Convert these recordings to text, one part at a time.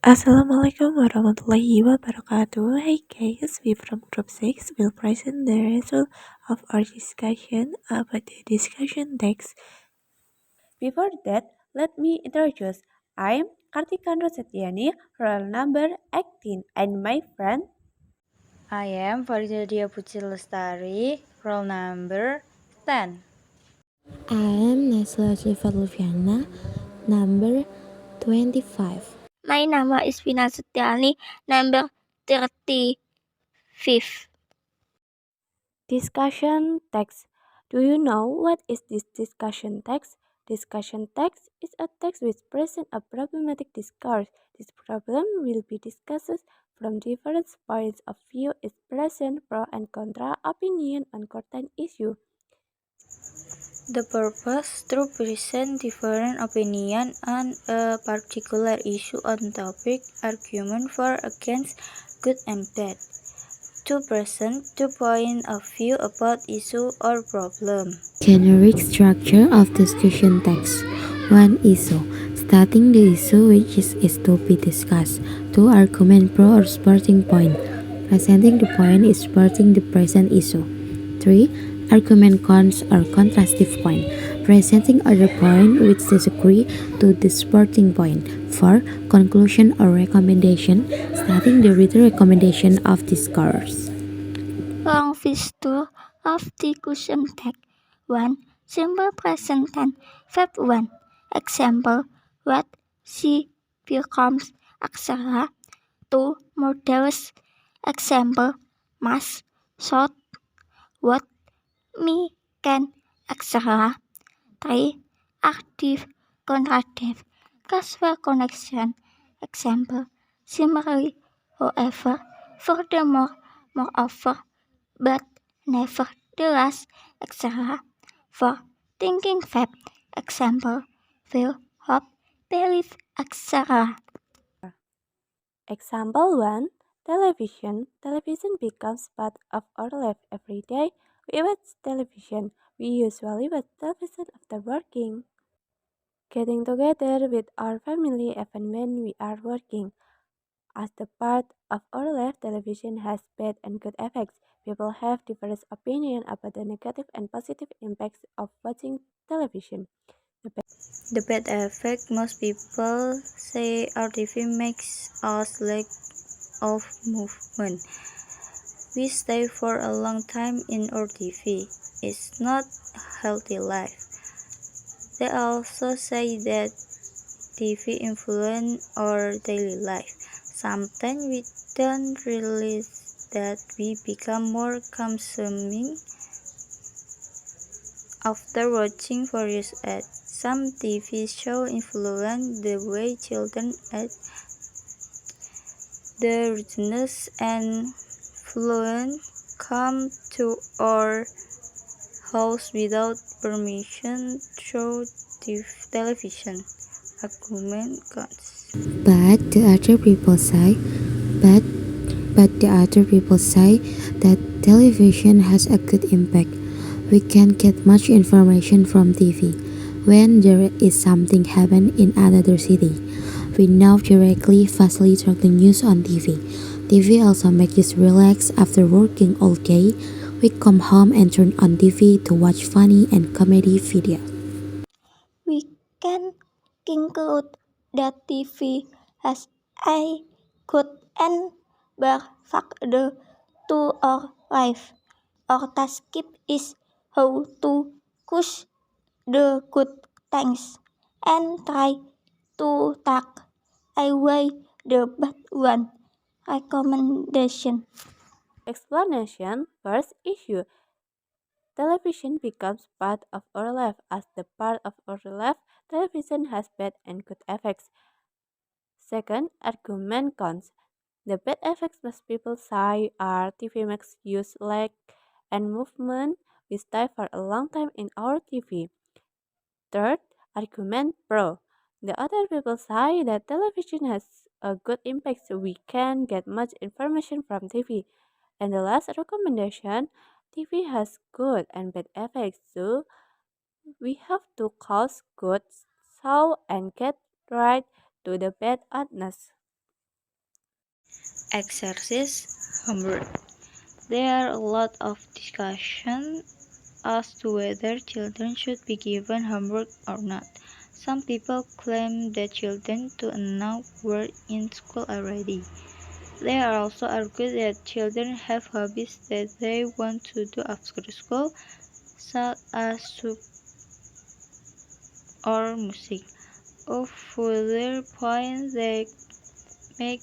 Assalamualaikum warahmatullahi wabarakatuh. Hey guys, we from group 6 will present the result of our discussion about the discussion text. Before that, let me introduce. I'm Kartika Rosetyani, roll number 18, and my friend. I am Farida Dia Puji Lestari, roll number 10. I am Nesla Syifa number 25. My nama is Vina Setiani, number 35. Discussion text. Do you know what is this discussion text? Discussion text is a text which presents a problematic discourse. This problem will be discussed from different points of view, its present pro and contra opinion on certain issue. The purpose to present different opinion on a particular issue on topic, argument for against, good and bad. To present two point of view about issue or problem. Generic structure of discussion text. 1 issue. Starting the issue which is to be discussed. 2 argument pro or supporting point. Presenting the point is supporting the present issue. 3 argument cons or contrastive point. Presenting other point which disagree to the supporting point. 4 conclusion or recommendation. Starting the written recommendation of discourse. Long visitor of the question text. 1. Simple present tense. Verb 1. Example. What, she, becomes, etc. 2. Models. Example. Must, should, what, me, can, etc. 3. Active, contractive. Causal connection. Example. Similarly, however, furthermore, moreover, but, nevertheless, etc. For thinking fact, example, will, hope, believe, etc. Example 1. Television. Television becomes part of our life every day. We watch television. We usually watch television after working. Getting together with our family even when we are working. As the part of our life, television has bad and good effects. People have diverse opinions about the negative and positive impacts of watching television. The bad effect most people say our TV makes us lack of movement. We stay for a long time in our TV. It's not healthy life. They also say that TV influence our daily life. Sometimes we don't realize that we become more consuming after watching various ads. Some TV shows influence the way children act, the richness and fluence come to our house without permission through television. Argument cons. But the other people say, but the other people say that television has a good impact. We can get much information from TV. When there is something happen in another city, we know directly fastly track the news on TV. TV also makes us relax after working all day. We come home and turn on TV to watch funny and comedy video. We can conclude that TV has a good and bad factor to our life. Our task is how to choose the good things and try to take away the bad one. Recommendation. Explanation. First issue. Television becomes part of our life. As the part of our life, television has bad and good effects. Second, argument cons. The bad effects most people say are TV makes use lag and movement. We stay for a long time in our TV. Third, argument pro. The other people say that television has a good impact so we can get much information from TV. And the last recommendation, TV has good and bad effects so we have to cause good so and get right to the bad honest. exercise homework. There are a lot of discussion as to whether children should be given homework or not. Some people claim that children do enough work in school already. They are also argue that children have hobbies that they want to do after school, such as or music. A further point they make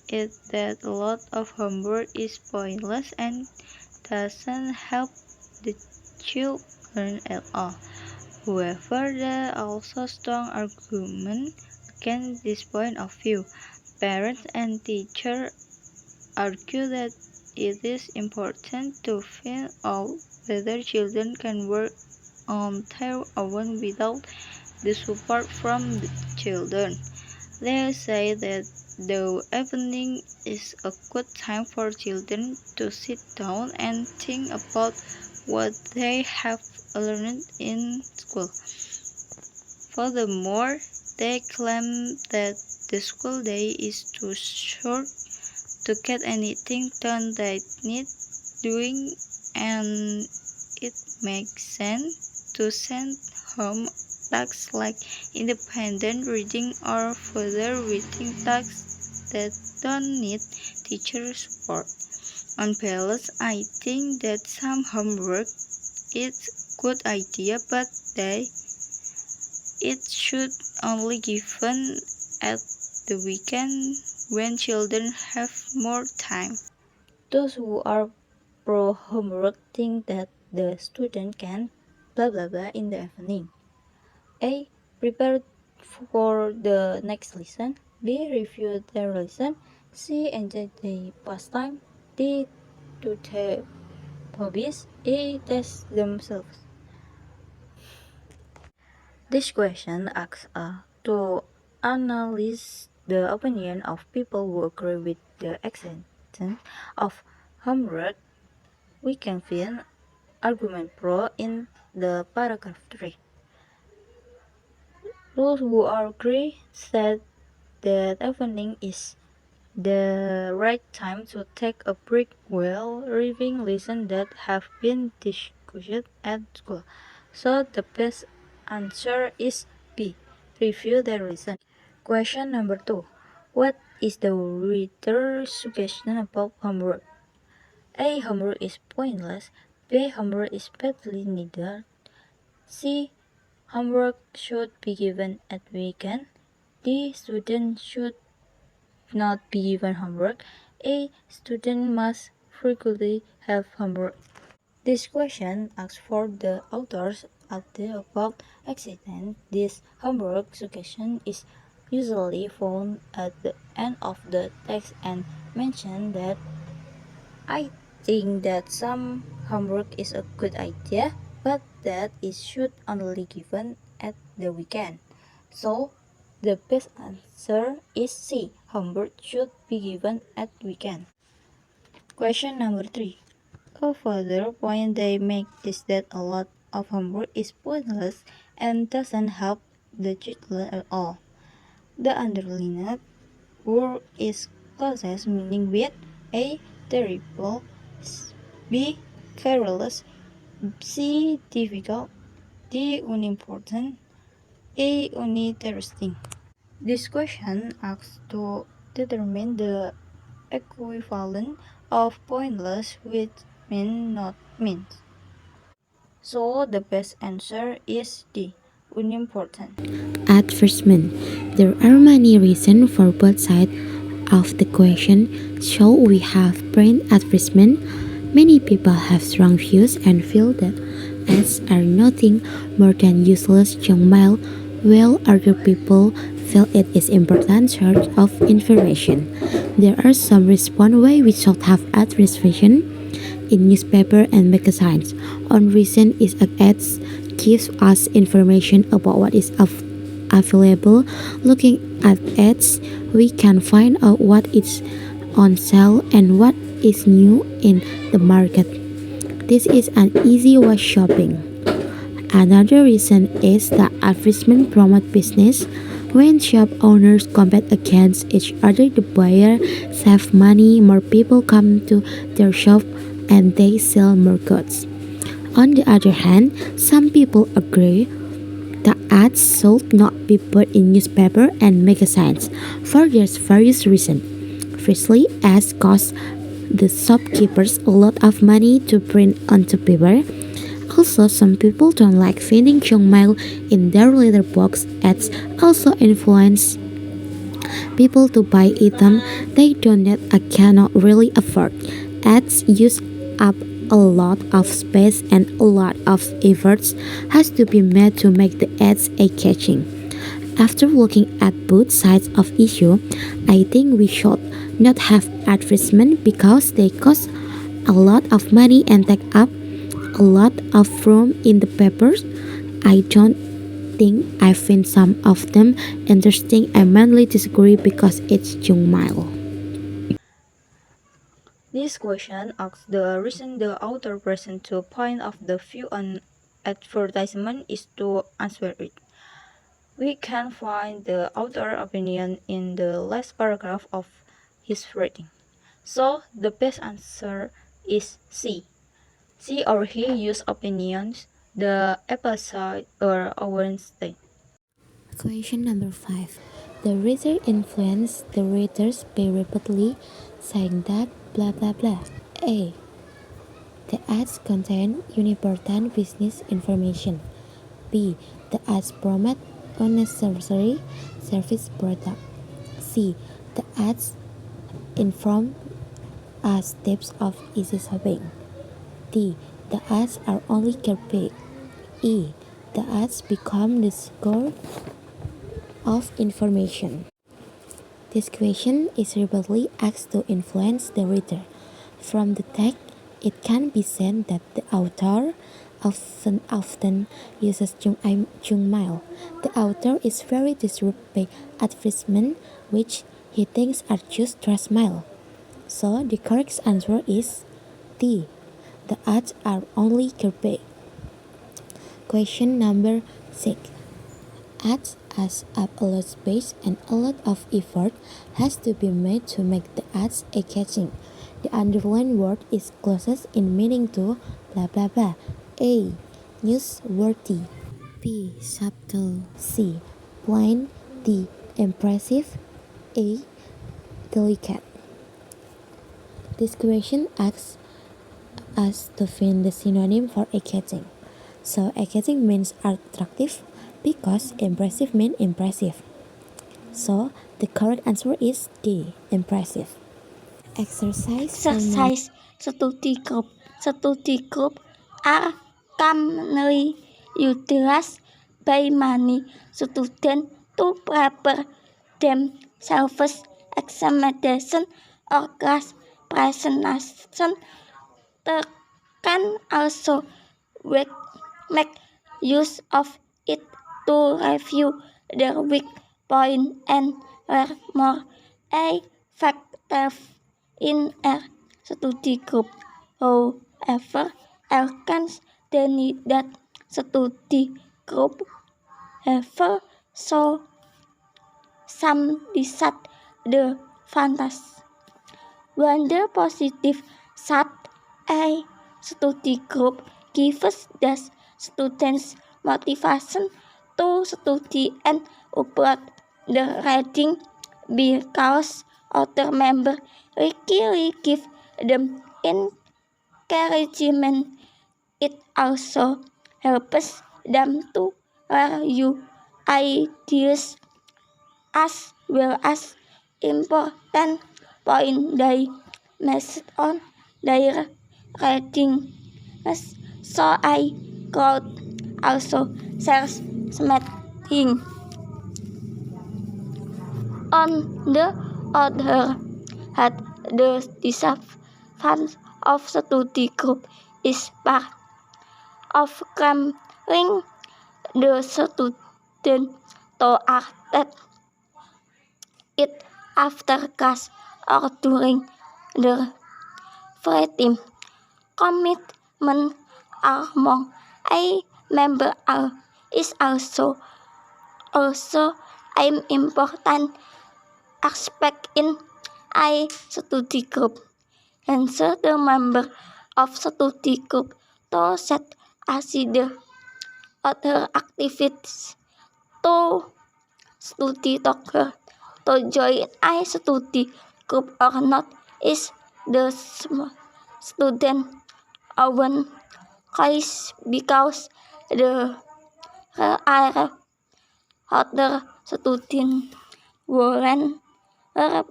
is that a lot of homework is pointless and doesn't help the children at all. However, there are also strong arguments against this point of view. Parents and teachers argue that it is important to find out whether children can work on their own without the support from the children. They say that the evening is a good time for children to sit down and think about what they have learned in school. Furthermore, they claim that the school day is too short to get anything done they need doing, and it makes sense to send home tasks like independent reading or further reading tasks that don't need teacher support. On balance, I think that some homework is a good idea, but it should only given at the weekend when children have more time. Those who are pro homework think that the student can blah blah blah in the evening. A. Prepare for the next lesson. B. Review their lesson. C. Enjoy the pastime. D. Do their hobbies. E. Test themselves. This question asks to analyze the opinion of people who agree with the existence of homework. We can find argument pro in the paragraph 3. Those who agree said that evening is the right time to take a break while reviewing lessons that have been discussed at school. So the best answer is B. Review the lesson. Question number 2. What is the reader's suggestion about homework? A. Homework is pointless. B. Homework is badly needed. C. Homework should be given at weekend. D. Students should not be given homework. A. Student must frequently have homework. This question asks for the authors of the above existence. This homework suggestion is usually found at the end of the text and mention that I think that some homework is a good idea, but that it should only given at the weekend. So the best answer is C. Homework should be given at weekend. Question number 3. A further point they make is that a lot of homework is pointless and doesn't help the children at all. The underlined word is closest meaning with A. Terrible, B. careless, C. difficult, D. unimportant, E. uninteresting. This question asks to determine the equivalent of pointless with mean not means. So the best answer is D. Unimportant. Advertisement. There are many reasons for both sides of the question. So we have print advertisement. Many people have strong views and feel that ads are nothing more than useless junk mail, while other people feel it is important source of information. There are some response why we should have advertisement in newspaper and magazines. One reason is that ads gives us information about what is available. Looking at ads, we can find out what is on sale and what is new in the market. This is an easy way shopping. Another reason is that advertisement promote business. When shop owners compete against each other, the buyer save money, more people come to their shop, and they sell more goods. On the other hand, some people agree the ads should not be put in newspaper and magazines for there's various reasons. Firstly, ads cost the shopkeepers a lot of money to print onto paper. Also, some people don't like finding junk mail in their letterbox. Ads also influence people to buy items they don't need or cannot really afford. Ads use up a lot of space and a lot of efforts has to be made to make the ads eye-catching. After looking at both sides of issue, I think we should not have advertisement because they cost a lot of money and take up a lot of room in the papers. I don't think I find some of them interesting. I mainly disagree because it's junk mail. This question asks the reason the author presents two points of the view on advertisement is to answer it. We can find the author opinion in the last paragraph of his writing. So the best answer is C. She or he use opinions, the episode or Wednesday. Question number 5. The reader influenced the readers by repeatedly saying that blah blah blah. A. The ads contain important business information. B. The ads promote unnecessary service product. C. The ads inform us tips of easy shopping. D. The ads are only clickbait. E. The ads become the score of information. This question is repeatedly asked to influence the reader. From the text, it can be said that the author often uses junk mail. The author is very disturbed by advertisements which he thinks are just trash mail. So the correct answer is D. The ads are only clickbait. Question number 6. Ads as up a lot of space and a lot of effort has to be made to make the ads eye-catching. The underlined word is closest in meaning to blah blah blah. A. Newsworthy. B. Subtle. C. Plain. D. Impressive. A. Delicate. This question asks us to find the synonym for eye-catching. So eye-catching means attractive because impressive means impressive. So the correct answer is D. Impressive. Exercise study group. Study group are commonly utilized by many students to prepare themselves examination or class presentation. They can also make use of it to review their weak points and learn more effective in a study group. However, Elkins denied that study group have so some disadvantages. When the positive side, a study group gives the students motivation to study and upload the reading because other members regularly give them encouragement. It also helps them to review ideas as well as important points they missed on their reading. So I could also self something. On the other hand, the disadvantage of study group is part of cramming the student to attend it after class or during the free time. Commitment among a member is also an important aspect in a study group. Hence, the member of study group to set aside other activities to study together. To join a study group or not is the student own choice because the are other student weren't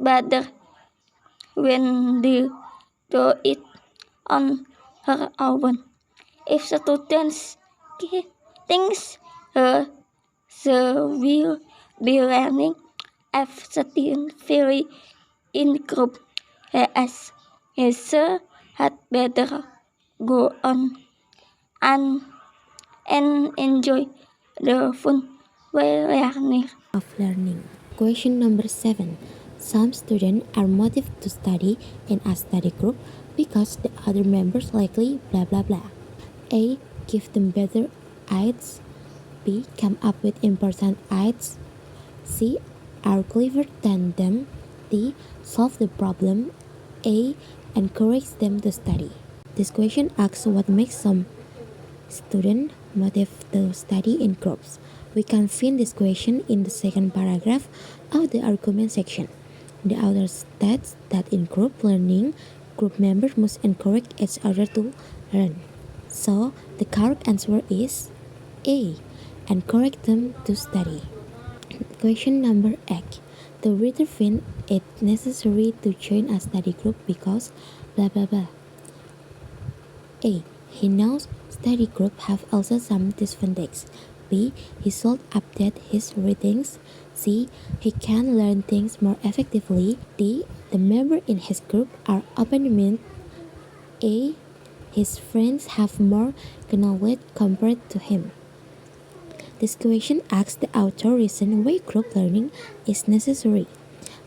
better when they do it on her own. If students thinks she will be learning everything very in group, as she had better go on and, and enjoy the fun while learning. Of learning. Question number 7. Some students are motivated to study in a study group because the other members likely blah blah blah. A. Give them better aids. B. Come up with important aids. C. Are clever than them. D. Solve the problem. A. Encourage them to study. This question asks what makes some student motivated to study in groups. We can find this question in the second paragraph of the argument section. The author states that in group learning, group members must encourage each other to learn. So, the correct answer is A. Encourage them to study. Question number 8. The reader finds it necessary to join a study group because blah blah blah. A. He knows study groups have also some disadvantages. B. He should update his readings. C. He can learn things more effectively. D. The members in his group are open-minded. A. His friends have more knowledge compared to him. This question asks the author reason why group learning is necessary.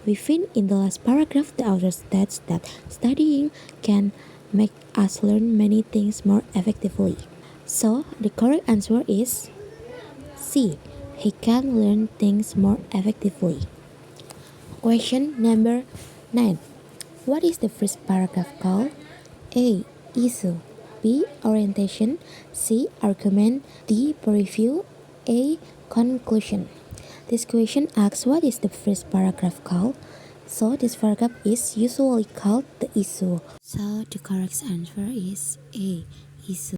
We find in the last paragraph the author states that studying can make us learn many things more effectively. So the correct answer is C. He can learn things more effectively. Question number 9. What is the first paragraph called? A. Issue. B. Orientation. C. Argument. D. Preview. A. Conclusion. This question asks what is the first paragraph called? So this paragraph is usually called the issue. So the correct answer is A. Issue.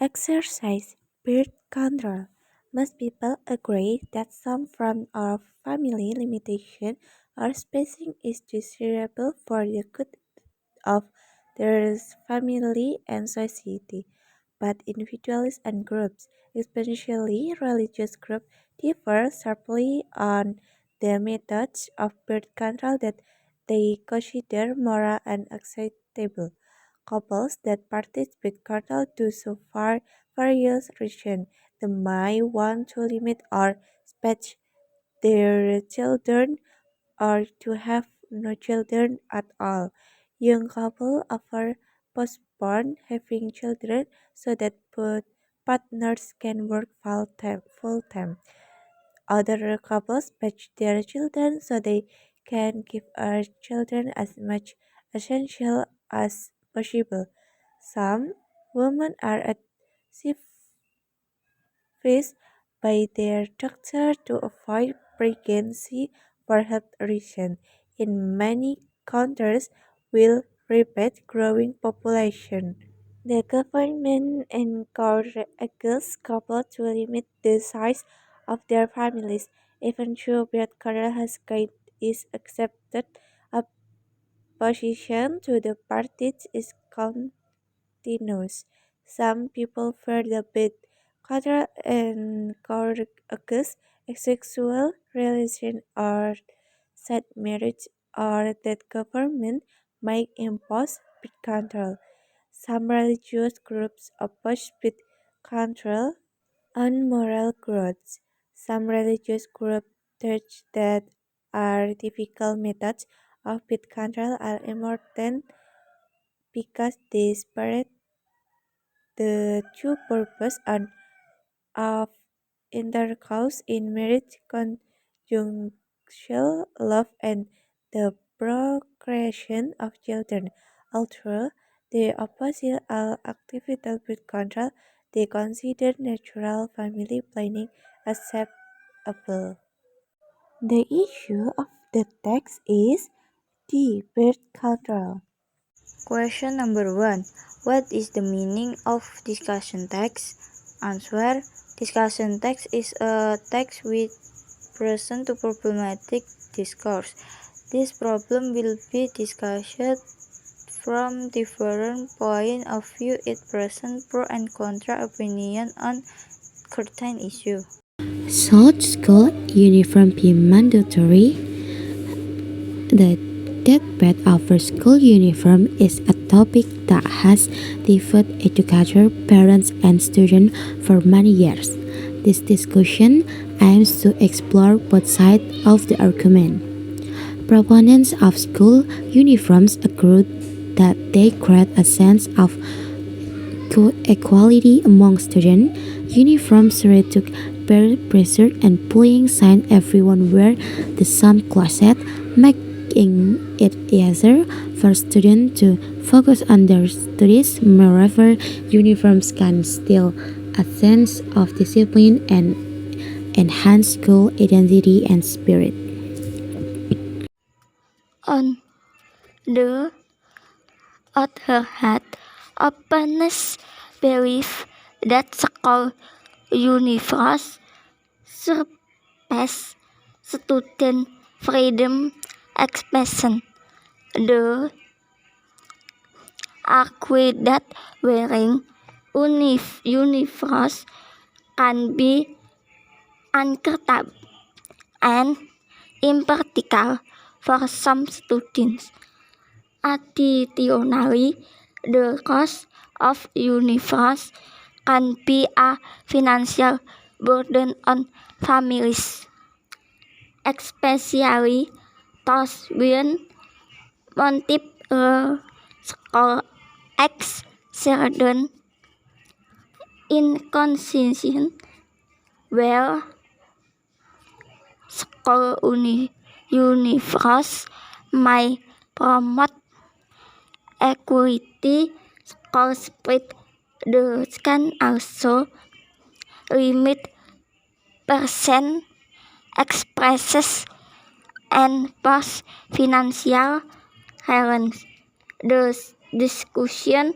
Exercise birth control. Most people agree that some form of family limitation or spacing is desirable for the good of their family and society. But individuals and groups, especially religious groups, differ sharply on the methods of birth control that they consider moral and acceptable. Couples that practice birth control do so for various reasons. They might want to limit or space their children or to have no children at all. Young couples often postpone having children so that both partners can work full time. Other couples batch their children so they can give our children as much essential as possible. Some women are advised by their doctor to avoid pregnancy for health reasons. In many countries, will rapid growing population. The government encourages couples to limit the size of their families, even though birth control has guide is accepted. Opposition to the parties is continuous. Some people fear the birth control encourages sexual relation or set marriage or that government might impose birth control. Some religious groups oppose birth control on moral grounds. Some religious groups teach that artificial methods of birth control are immoral because they separate the true purpose of intercourse in marriage conjugal love and the procreation of children. Although they oppose activities with control, they consider natural family planning acceptable. The issue of the text is the birth control. Question number 1. What is the meaning of discussion text? Answer. Discussion text is a text which present to problematic discourse. This problem will be discussed from different point of view. It presents pro and contra opinion on certain issue. Should school uniform be mandatory? The debate over school uniform is a topic that has divided educators, parents, and students for many years. This discussion aims to explore both sides of the argument. Proponents of school uniforms agree that they create a sense of equality among students. Uniforms reduce peer pressure and bullying since everyone wears the same clothes, making it easier for students to focus on their studies. Moreover, uniforms can instill a sense of discipline and enhance school identity and spirit. On the other hand, opponents believe that school uniforms surpass student freedom expression. They argue that wearing uniforms can be uncomfortable and impractical for some students. Additionally, the cost of uniforms can be a financial burden on families, especially those with multiple school age children. In conclusion, where school uniforms may promote equity, school spirit, they can also limit person expresses and pose financial challenge. The discussion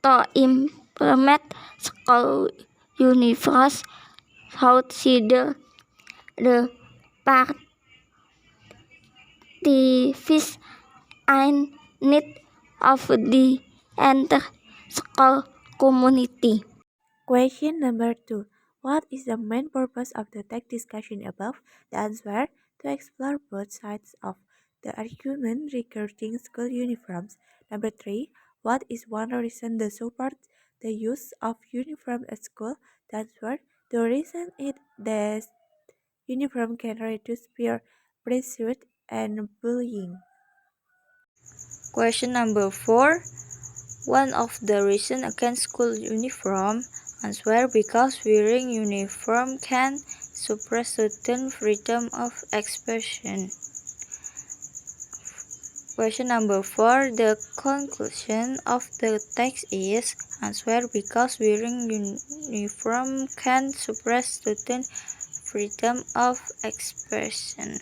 to implement school uniforms consider the participants and need of the entire school community. Question number 2. What is the main purpose of the text discussion above? The answer: to explore both sides of the argument regarding school uniforms. Number 3. What is one reason to support the use of uniform at school? The answer: the reason is that uniform can reduce peer pressure and bullying. Question number 4. One of the reasons against school uniform. Answer: because wearing uniform can suppress student freedom of expression. Question number 4. The conclusion of the text is. Answer: because wearing uniform can suppress student freedom of expression.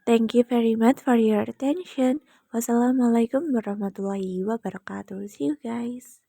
Thank you very much for your attention. Wassalamualaikum warahmatullahi wabarakatuh. See you guys.